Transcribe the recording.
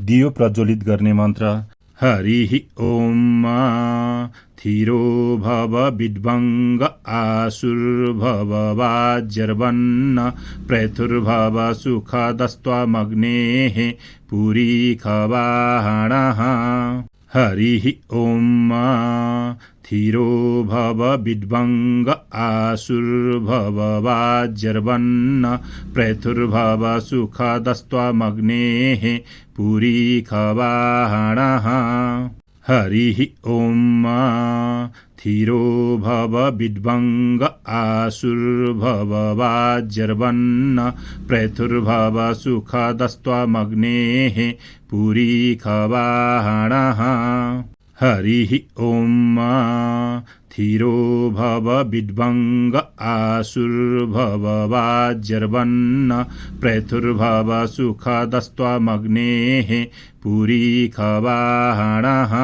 दियो प्रज्वलित गर्ने मन्त्र। हरिः ओम थिरो भव विद्वङ्ग आशुर्भव वाज्यर्वन्न प्रैथुर्भव सुखदस्त्वमग्नेः पुरीखवाहणः। हरिः ओम थिरो भव विद्वङ्ग आशुर्भव वाज्यर्वन्न प्रैथुर्भव सुखदस्त्वमग्नेः पुरीखवाहणः। हरिः ओम थिरो भव विद्वङ्ग आशुर्भव वाज्यर्वन्न प्रैथुर्भव सुखदस्त्वमग्नेः पुरीखवाहणः। हरिः ओम थिरो भव विद्वङ्ग आशुर्भव वाज्यर्वन्न प्रैथुर्भव सुखदस्त्वमग्नेः पुरीखवाहणः।